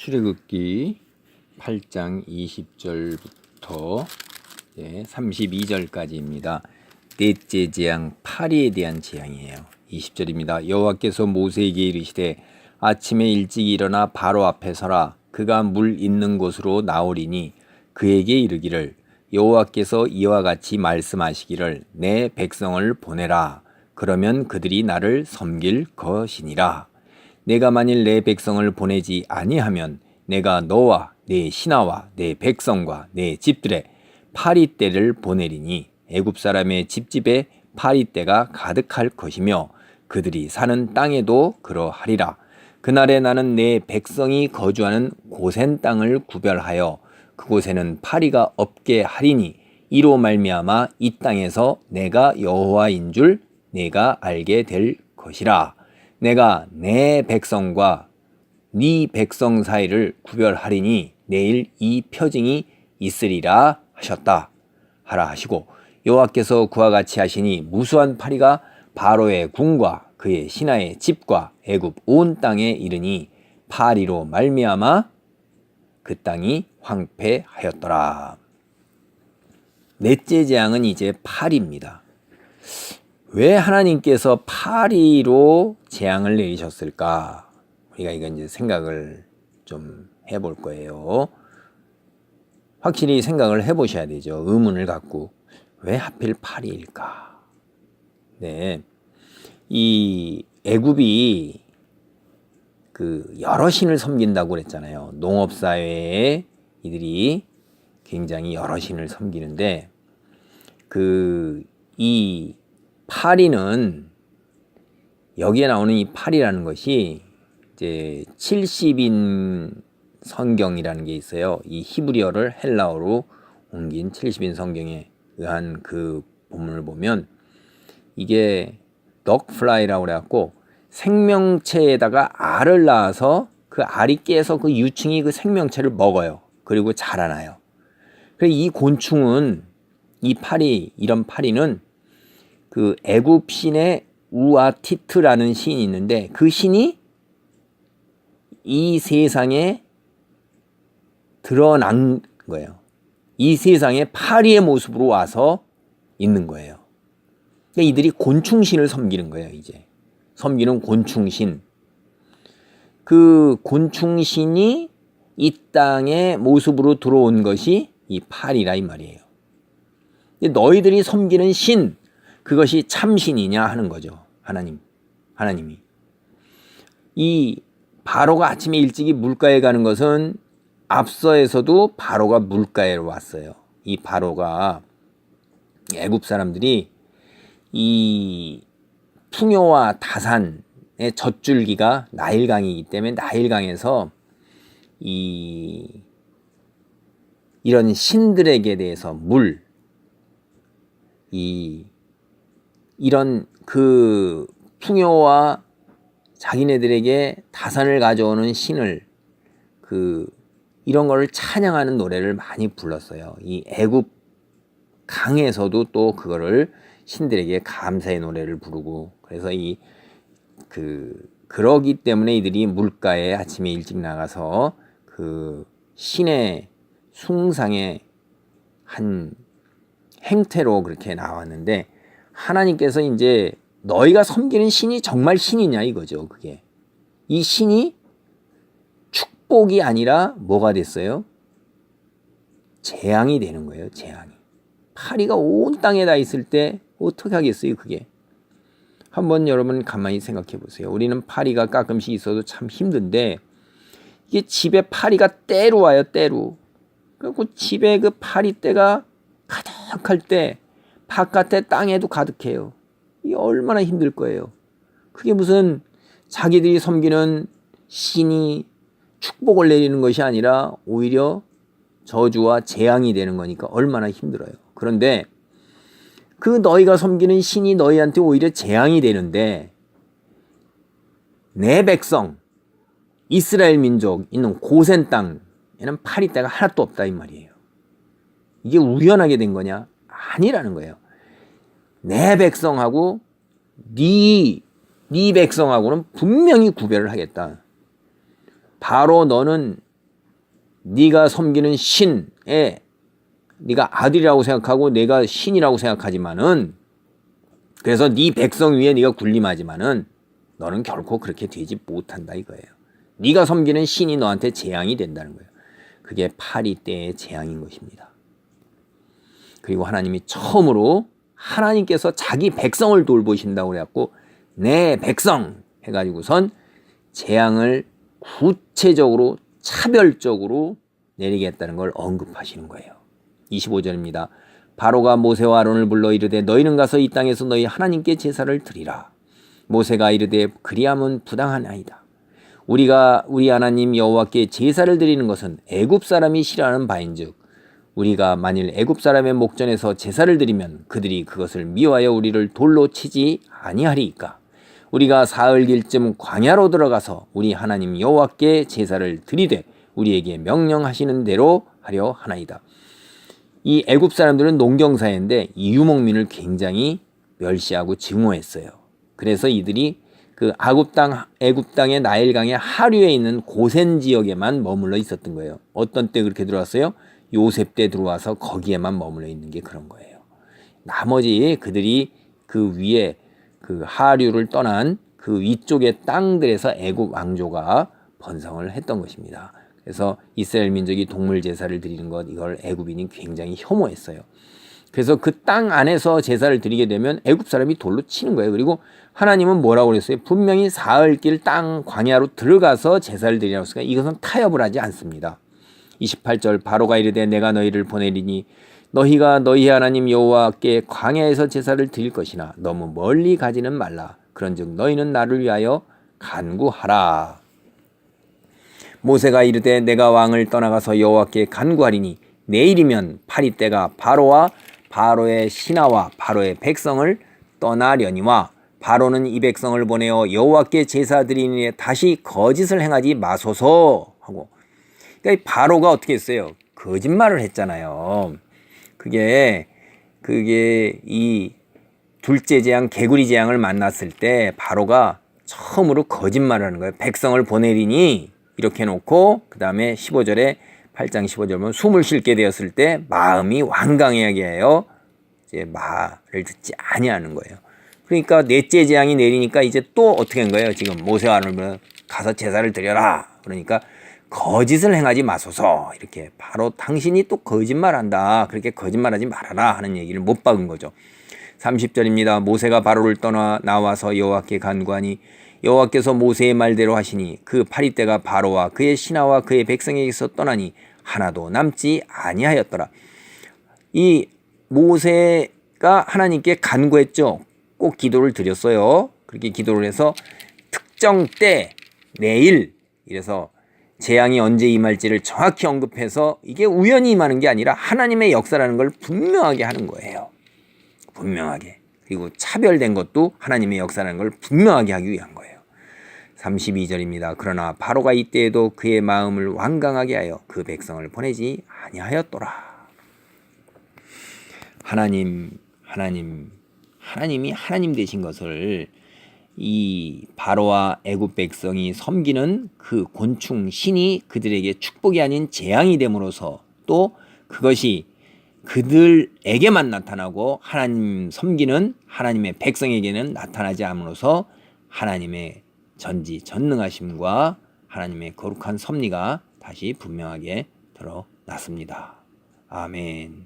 출애굽기 8장 20절부터 32절까지입니다. 넷째 재앙 파리에 대한 재앙이에요. 20절입니다. 여호와께서 모세에게 이르시되 아침에 일찍 일어나 바로 앞에 서라. 그가 물 있는 곳으로 나오리니 그에게 이르기를 여호와께서 이와 같이 말씀하시기를 내 백성을 보내라. 그러면 그들이 나를 섬길 것이니라. 내가 만일 내 백성을 보내지 아니하면 내가 너와 내 신하와 내 백성과 내 집들에 파리떼를 보내리니 애굽 사람의 집집에 파리떼가 가득할 것이며 그들이 사는 땅에도 그러하리라. 그날에 나는 내 백성이 거주하는 고센 땅을 구별하여 그곳에는 파리가 없게 하리니 이로 말미암아 이 땅에서 내가 여호와인 줄 내가 알게 될 것이라. 내가 내 백성과 네 백성 사이를 구별하리니 내일 이 표징이 있으리라 하셨다 하라 하시고 여호와께서 그와 같이 하시니 무수한 파리가 바로의 궁과 그의 신하의 집과 애굽 온 땅에 이르니 파리로 말미암아 그 땅이 황폐하였더라. 넷째 재앙은 이제 파리입니다. 왜 하나님께서 파리로 재앙을 내리셨을까? 우리가 이거 이제 생각을 좀 해볼 거예요. 확실히 생각을 해보셔야 되죠. 의문을 갖고 왜 하필 파리일까? 네, 이 애굽이 그 여러 신을 섬긴다고 그랬잖아요. 농업 사회에 이들이 굉장히 여러 신을 섬기는데 이 파리는 여기에 나오는 이 파리라는 것이 이제 70인 성경이라는 게 있어요. 이 히브리어를 헬라어로 옮긴 70인 성경에 의한 그 본문을 보면 이게 덕플라이라고 그래갖고 생명체에다가 알을 낳아서 그 알이 깨서 그 유충이 그 생명체를 먹어요. 그리고 자라나요. 그래서 이 곤충은 이 파리, 이런 파리는 그 애굽 신의 우아티트라는 신이 있는데 그 신이 이 세상에 드러난 거예요. 이 세상에 파리의 모습으로 와서 있는 거예요. 그러니까 이들이 곤충신을 섬기는 거예요. 이제 섬기는 곤충신. 그 곤충신이 이 땅의 모습으로 들어온 것이 이 파리라 이 말이에요. 너희들이 섬기는 신, 그것이 참신이냐 하는 거죠. 하나님이. 이 바로가 아침에 일찍이 물가에 가는 것은 앞서에서도 바로가 물가에 왔어요. 이 바로가 애굽 사람들이 이 풍요와 다산의 젖줄기가 나일강이기 때문에 나일강에서 이런 신들에게 대해서 이런 그 풍요와 자기네들에게 다산을 가져오는 신을 이런 거를 찬양하는 노래를 많이 불렀어요. 이 애굽 강에서도 또 그거를 신들에게 감사의 노래를 부르고 그래서 그러기 때문에 이들이 물가에 아침에 일찍 나가서 그 신의 숭상의 한 행태로 그렇게 나왔는데 하나님께서 이제 너희가 섬기는 신이 정말 신이냐 이거죠. 그게 이 신이 축복이 아니라 뭐가 됐어요? 재앙이 되는 거예요. 재앙이. 파리가 온 땅에 다 있을 때 어떻게 하겠어요? 그게 한번 여러분 가만히 생각해 보세요. 우리는 파리가 가끔씩 있어도 참 힘든데 이게 집에 파리가 때로 와요. 때로. 그리고 집에 그 파리떼가 가득할 때 바깥에 땅에도 가득해요. 이게 얼마나 힘들 거예요. 그게 무슨 자기들이 섬기는 신이 축복을 내리는 것이 아니라 오히려 저주와 재앙이 되는 거니까 얼마나 힘들어요. 그런데 그 너희가 섬기는 신이 너희한테 오히려 재앙이 되는데 내 백성 이스라엘 민족 있는 고센 땅에는 파리떼가 하나도 없다 이 말이에요. 이게 우연하게 된 거냐? 아니라는 거예요. 내 백성하고 네 백성하고는 분명히 구별을 하겠다. 바로 너는 네가 섬기는 신에 네가 아들이라고 생각하고 내가 신이라고 생각하지만은 그래서 네 백성 위에 네가 군림하지만은 너는 결코 그렇게 되지 못한다 이거예요. 네가 섬기는 신이 너한테 재앙이 된다는 거예요. 그게 파리 때의 재앙인 것입니다. 그리고 하나님이 처음으로 하나님께서 자기 백성을 돌보신다고 그래갖고 내 백성 해가지고선 재앙을 구체적으로 차별적으로 내리겠다는 걸 언급하시는 거예요. 25절입니다. 바로가 모세와 아론을 불러 이르되 너희는 가서 이 땅에서 너희 하나님께 제사를 드리라. 모세가 이르되 그리함은 부당하나이다. 우리가 우리 하나님 여호와께 제사를 드리는 것은 애굽 사람이 싫어하는 바인즉 우리가 만일 애굽 사람의 목전에서 제사를 드리면 그들이 그것을 미워하여 우리를 돌로 치지 아니하리이까. 우리가 사흘길쯤 광야로 들어가서 우리 하나님 여호와께 제사를 드리되 우리에게 명령하시는 대로 하려 하나이다. 이 애굽 사람들은 농경사회인데 유목민을 굉장히 멸시하고 증오했어요. 그래서 이들이 그 애굽 땅의 나일강의 하류에 있는 고센 지역에만 머물러 있었던 거예요. 어떤 때 그렇게 들어왔어요? 요셉 때 들어와서 거기에만 머물러 있는 게 그런 거예요. 나머지 그들이 그 위에 그 하류를 떠난 그 위쪽의 땅들에서 애굽 왕조가 번성을 했던 것입니다. 그래서 이스라엘 민족이 동물 제사를 드리는 것 이걸 애굽인이 굉장히 혐오했어요. 그래서 그 땅 안에서 제사를 드리게 되면 애굽 사람이 돌로 치는 거예요. 그리고 하나님은 뭐라고 그랬어요? 분명히 사흘길 땅 광야로 들어가서 제사를 드리라고 했으니까 이것은 타협을 하지 않습니다. 28절 바로가 이르되 내가 너희를 보내리니 너희가 너희 하나님 여호와께 광야에서 제사를 드릴 것이나 너무 멀리 가지는 말라. 그런즉 너희는 나를 위하여 간구하라. 모세가 이르되 내가 왕을 떠나가서 여호와께 간구하리니 내일이면 파리 때가 바로와 바로의 신하와 바로의 백성을 떠나려니와 바로는 이 백성을 보내어 여호와께 제사 드리니 다시 거짓을 행하지 마소서 하고. 그러니까 바로가 어떻게 했어요? 거짓말을 했잖아요. 그게 이 둘째 재앙 개구리 재앙을 만났을 때 바로가 처음으로 거짓말을 하는 거예요. 백성을 보내리니 이렇게 해놓고 그 다음에 15절에 8장 15절 보면 숨을 쉴게 되었을 때 마음이 완강하게 하여 이제 말을 듣지 아니하는 거예요. 그러니까 넷째 재앙이 내리니까 이제 또 어떻게 한 거예요? 지금 모세와 아론을 가서 제사를 드려라. 그러니까 거짓을 행하지 마소서. 이렇게 바로 당신이 또 거짓말한다. 그렇게 거짓말하지 말아라 하는 얘기를 못 박은 거죠. 30절입니다. 모세가 바로를 떠나 나와서 여호와께 간구하니 여호와께서 모세의 말대로 하시니 그 파리떼가 바로와 그의 신하와 그의 백성에게서 떠나니 하나도 남지 아니하였더라. 이 모세가 하나님께 간구했죠. 꼭 기도를 드렸어요. 그렇게 기도를 해서 특정 때 내일 이래서 재앙이 언제 임할지를 정확히 언급해서 이게 우연히 임하는 게 아니라 하나님의 역사라는 걸 분명하게 하는 거예요. 분명하게. 그리고 차별된 것도 하나님의 역사라는 걸 분명하게 하기 위한 거예요. 32절입니다. 그러나 바로가 이때에도 그의 마음을 완강하게 하여 그 백성을 보내지 아니하였더라. 하나님이 하나님 되신 것을 이 바로와 애굽 백성이 섬기는 그 곤충 신이 그들에게 축복이 아닌 재앙이 됨으로써 또 그것이 그들에게만 나타나고 하나님 섬기는 하나님의 백성에게는 나타나지 않음으로써 하나님의 전지전능하심과 하나님의 거룩한 섭리가 다시 분명하게 드러났습니다. 아멘.